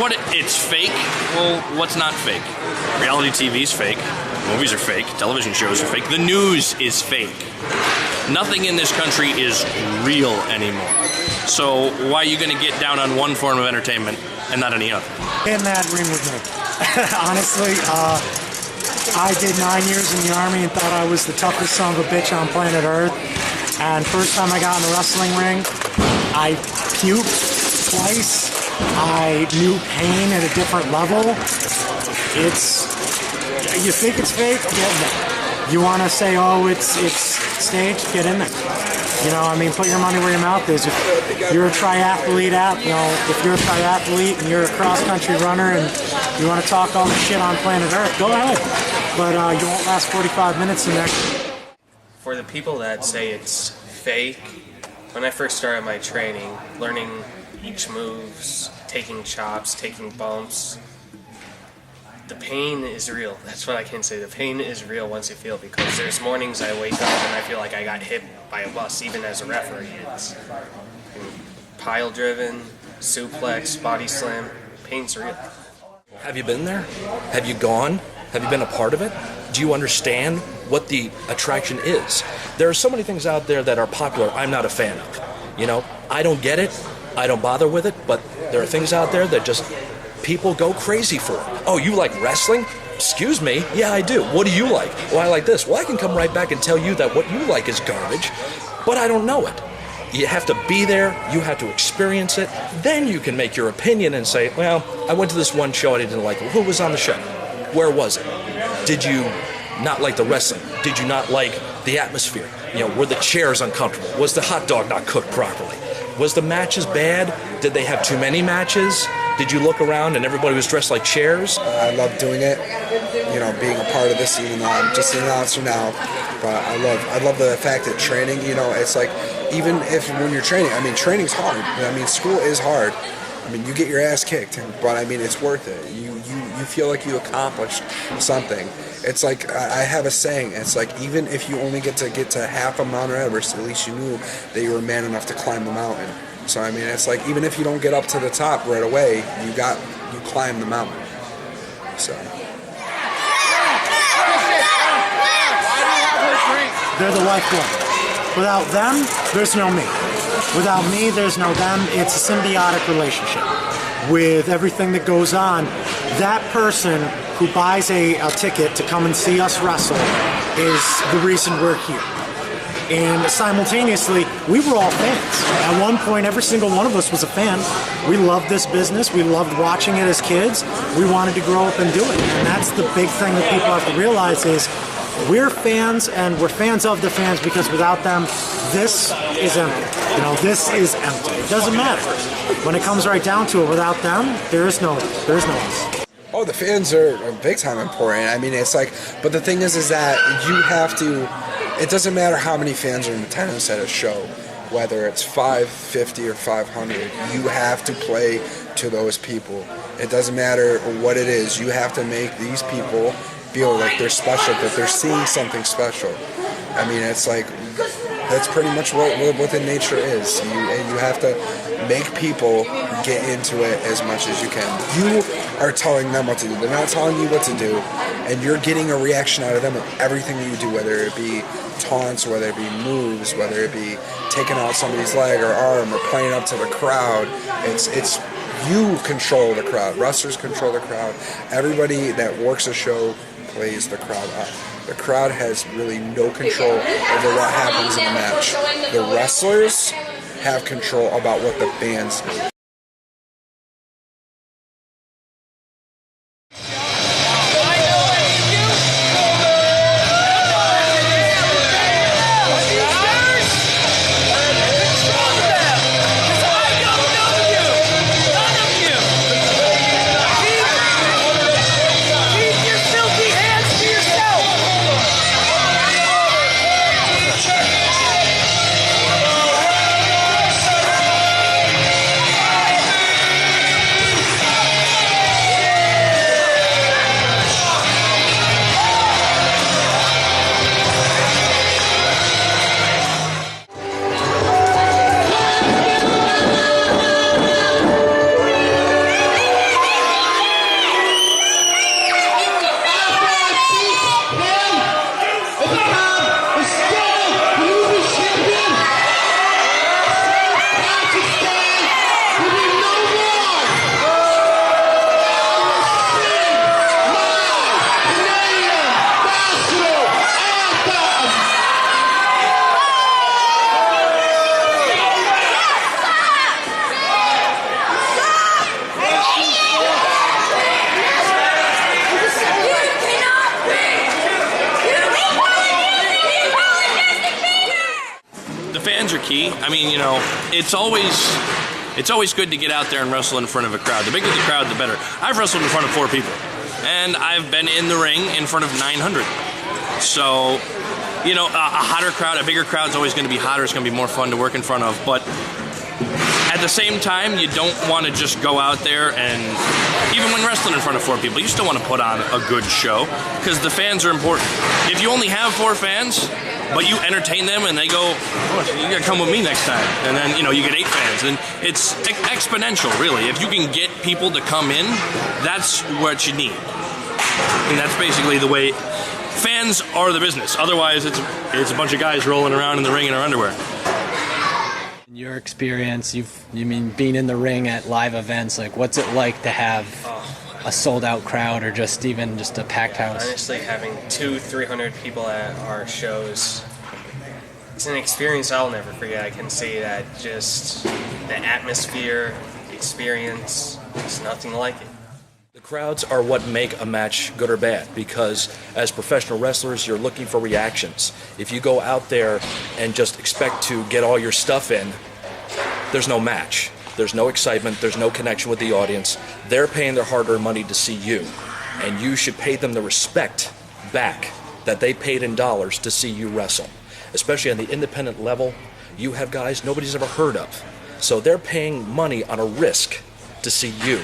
what it's fake. Well, what's not fake? Reality TV's fake. Movies are fake. Television shows are fake. The news is fake. Nothing in this country is real anymore. So why are you going to get down on one form of entertainment and not any other? In that ring with me. Honestly, I did 9 years in the Army and thought I was the toughest son of a bitch on planet Earth. And first time I got in the wrestling ring, I puked twice. I knew pain at a different level. You think it's fake? Get in there. You want to say, oh, it's staged? Get in there. You know, I mean, put your money where your mouth is. If you're a triathlete if you're a triathlete and you're a cross-country runner and you want to talk all the shit on planet Earth, go ahead. But you won't last 45 minutes in there. For the people that say it's fake, when I first started my training, learning each moves, taking chops, taking bumps, the pain is real. That's what I can say. The pain is real once you feel it, because there's mornings I wake up and I feel like I got hit by a bus, even as a referee. It's pile driven, suplex, body slam. Pain's real. Have you been there? Have you gone? Have you been a part of it? Do you understand what the attraction is? There are so many things out there that are popular I'm not a fan of. You know, I don't get it. I don't bother with it, but there are things out there that just people go crazy for. Oh, you like wrestling? Excuse me? Yeah, I do. What do you like? Well, I like this. Well, I can come right back and tell you that what you like is garbage, but I don't know it. You have to be there. You have to experience it. Then you can make your opinion and say, well, I went to this one show I didn't like. Well, who was on the show? Where was it? Did you not like the wrestling? Did you not like the atmosphere? You know, were the chairs uncomfortable? Was the hot dog not cooked properly? Was the matches bad? Did they have too many matches? Did you look around and everybody was dressed like chairs? I love doing it, you know, being a part of this, even though I'm just an announcer now. But I love the fact that training, you know, it's like, even if when you're training, I mean, training's hard. I mean, school is hard. I mean, you get your ass kicked, but I mean, it's worth it. You feel like you accomplished something. It's like, I have a saying, it's like, even if you only get to half of Mount Everest, at least you knew that you were man enough to climb the mountain. So I mean, it's like, even if you don't get up to the top right away, you climbed the mountain. So. They're the lifeblood. Without them, there's no me. Without me, there's no them. It's a symbiotic relationship. With everything that goes on, that person who buys a ticket to come and see us wrestle is the reason we're here. And simultaneously, we were all fans. At one point, every single one of us was a fan. We loved this business. We loved watching it as kids. We wanted to grow up and do it. And that's the big thing that people have to realize is we're fans, and we're fans of the fans, because without them, this is empty. You know, this is empty. It doesn't matter. When it comes right down to it, without them, there is no us. Oh, the fans are big time important. I mean, it's like, but the thing is that you have to, it doesn't matter how many fans are in attendance at a show, whether it's 550 or 500, you have to play to those people. It doesn't matter what it is. You have to make these people feel like they're special, that they're seeing something special. I mean, it's like, that's pretty much what the nature is. You have to make people get into it as much as you can. You are telling them what to do. They're not telling you what to do, and you're getting a reaction out of them with everything that you do, whether it be taunts, whether it be moves, whether it be taking out somebody's leg or arm or playing up to the crowd. It's you control the crowd. Wrestlers control the crowd. Everybody that works a show plays the crowd up. The crowd has really no control over what happens in the match. The wrestlers have control about what the fans do. key. I mean, it's always good to get out there and wrestle in front of a crowd. The bigger the crowd, the better. I've wrestled in front of 4 people, and I've been in the ring in front of 900. So, a hotter crowd, a bigger crowd is always going to be hotter. It's going to be more fun to work in front of. But at the same time, you don't want to just go out there and, even when wrestling in front of 4 people, you still want to put on a good show, because the fans are important. If you only have 4 fans, but you entertain them and they go, oh, you gotta come with me next time, and then you get 8 fans, and it's exponential, really. If you can get people to come in, that's what you need, and that's basically the way. Fans are the business. Otherwise, it's a bunch of guys rolling around in the ring in our underwear. In your experience, being in the ring at live events, like what's it like to have a sold-out crowd, or just a packed house? Honestly, having 200-300 people at our shows, it's an experience I'll never forget. I can say that just the atmosphere, the experience, is nothing like it. The crowds are what make a match good or bad, because as professional wrestlers, you're looking for reactions. If you go out there and just expect to get all your stuff in, there's no match. There's no excitement. There's no connection with the audience. They're paying their hard-earned money to see you, and you should pay them the respect back that they paid in dollars to see you wrestle. Especially on the independent level, you have guys nobody's ever heard of. So they're paying money on a risk to see you,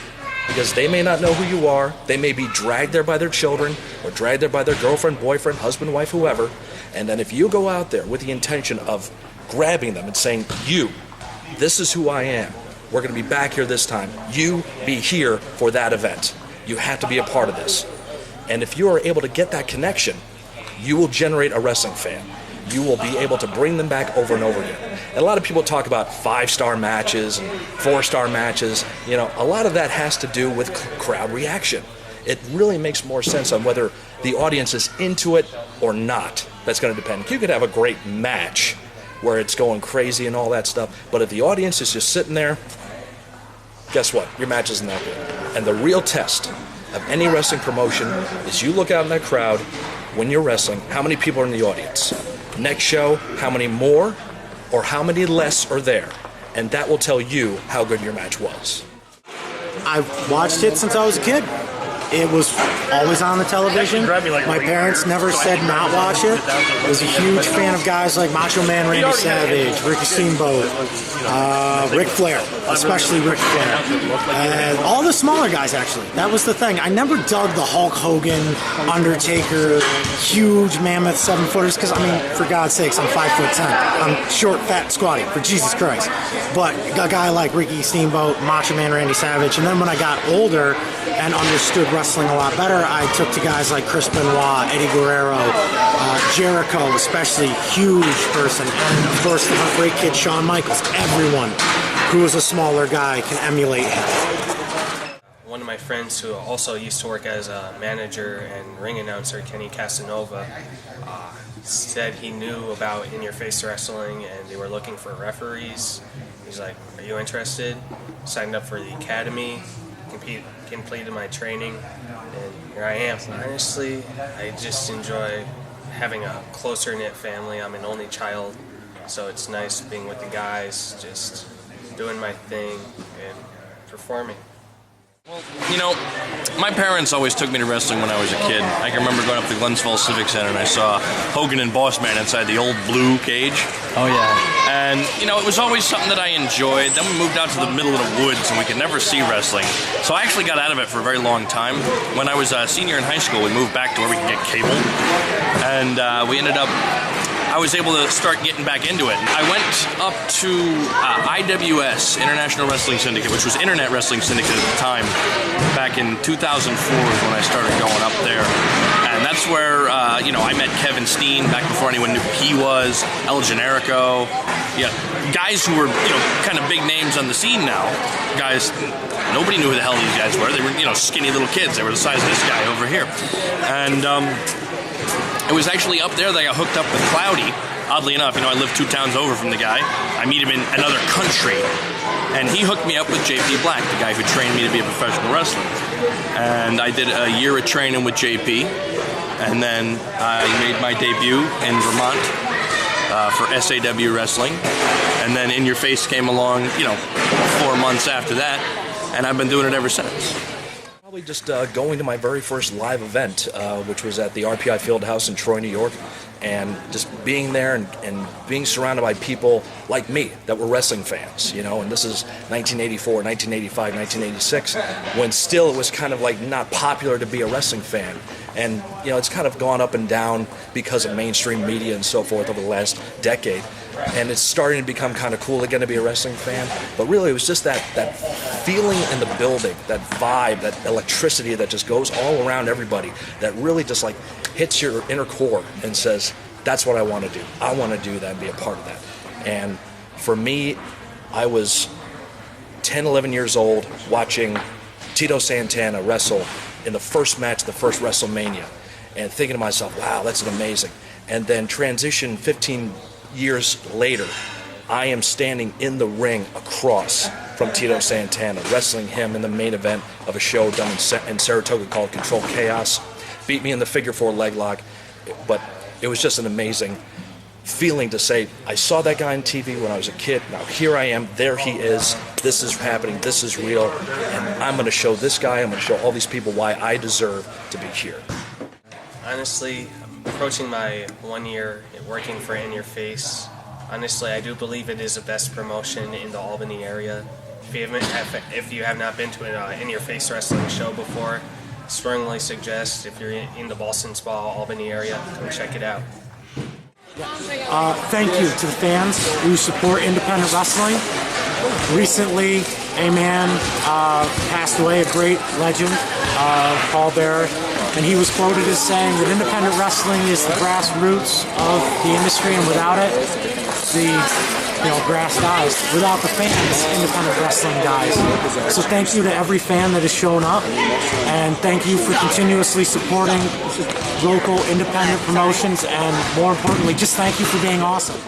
because they may not know who you are. They may be dragged there by their children, or dragged there by their girlfriend, boyfriend, husband, wife, whoever. And then if you go out there with the intention of grabbing them and saying, this is who I am. We're going to be back here this time. You be here for that event. You have to be a part of this. And if you are able to get that connection, you will generate a wrestling fan. You will be able to bring them back over and over again. And a lot of people talk about 5-star matches and 4-star matches. A lot of that has to do with crowd reaction. It really makes more sense on whether the audience is into it or not. That's going to depend. You could have a great match where it's going crazy and all that stuff, but if the audience is just sitting there, guess what? Your match isn't that good. And the real test of any wrestling promotion is you look out in that crowd when you're wrestling, how many people are in the audience? Next show, how many more or how many less are there? And that will tell you how good your match was. I've watched it since I was a kid. It was always on the television. My parents never said not watch it. I was a huge fan of guys like Macho Man Randy Savage, Ricky Steamboat, Ric Flair, especially Ric Flair. And all the smaller guys, actually. That was the thing. I never dug the Hulk Hogan, Undertaker, huge mammoth 7-footers, because, for God's sakes, I'm 5'10". I'm short, fat, squatty, for Jesus Christ. But a guy like Ricky Steamboat, Macho Man Randy Savage, and then when I got older and understood wrestling a lot better, I took to guys like Chris Benoit, Eddie Guerrero, Jericho, especially, huge person, and of course the Heartbreak Kid, Shawn Michaels. Everyone who is a smaller guy can emulate him. One of my friends who also used to work as a manager and ring announcer, Kenny Casanova, said he knew about In Your Face Wrestling and they were looking for referees. He's like, are you interested? Signed up for the academy, completed my training, and here I am. Honestly, I just enjoy having a closer-knit family. I'm an only child, so it's nice being with the guys, just doing my thing and performing. Well, my parents always took me to wrestling when I was a kid. I can remember going up to Glensville Civic Center and I saw Hogan and Boss Man inside the old blue cage. Oh, yeah. And, it was always something that I enjoyed. Then we moved out to the middle of the woods and we could never see wrestling. So I actually got out of it for a very long time. When I was a senior in high school, we moved back to where we could get cable. And I was able to start getting back into it. I went up to IWS, International Wrestling Syndicate, which was Internet Wrestling Syndicate at the time. Back in 2004 is when I started going up there. And that's where, I met Kevin Steen back before anyone knew who he was, El Generico. Yeah, guys who were, kind of big names on the scene now. Guys, nobody knew who the hell these guys were. They were, skinny little kids. They were the size of this guy over here. And, it was actually up there that I got hooked up with Cloudy. Oddly enough, I live 2 towns over from the guy. I meet him in another country. And he hooked me up with JP Black, the guy who trained me to be a professional wrestler. And I did a year of training with JP. And then I made my debut in Vermont for SAW Wrestling. And then In Your Face came along, 4 months after that, and I've been doing it ever since. Probably just going to my very first live event, which was at the RPI Fieldhouse in Troy, New York, and just being there and being surrounded by people like me that were wrestling fans, and this is 1984, 1985, 1986, when still it was kind of like not popular to be a wrestling fan. And, it's kind of gone up and down because of mainstream media and so forth over the last decade. And it's starting to become kind of cool again to be a wrestling fan. But really, it was just that feeling in the building, that vibe, that electricity that just goes all around everybody, that really just like hits your inner core and says, that's what I want to do. I want to do that and be a part of that. And for me, I was 10, 11 years old watching Tito Santana wrestle in the first match, the first WrestleMania, and thinking to myself, wow, that's amazing. And then transition 15 years later, I am standing in the ring across from Tito Santana, wrestling him in the main event of a show done in Saratoga called Control Chaos. Beat me in the figure 4 leg lock, but it was just an amazing feeling to say, I saw that guy on TV when I was a kid, now here I am, there he is, this is happening, this is real, and I'm going to show this guy, I'm going to show all these people why I deserve to be here. Honestly, approaching my 1 year working for In Your Face, honestly, I do believe it is the best promotion in the Albany area. If you have not been to an In Your Face wrestling show before, strongly suggest if you're in the Boston Spa, Albany area, come check it out. Thank you to the fans who support independent wrestling. Recently, a man passed away, a great legend, Paul Bearer, and he was quoted as saying that independent wrestling is the grassroots of the industry, and without it, the grass dies. Without the fans, independent wrestling dies. So thank you to every fan that has shown up, and thank you for continuously supporting local independent promotions, and more importantly, just thank you for being awesome.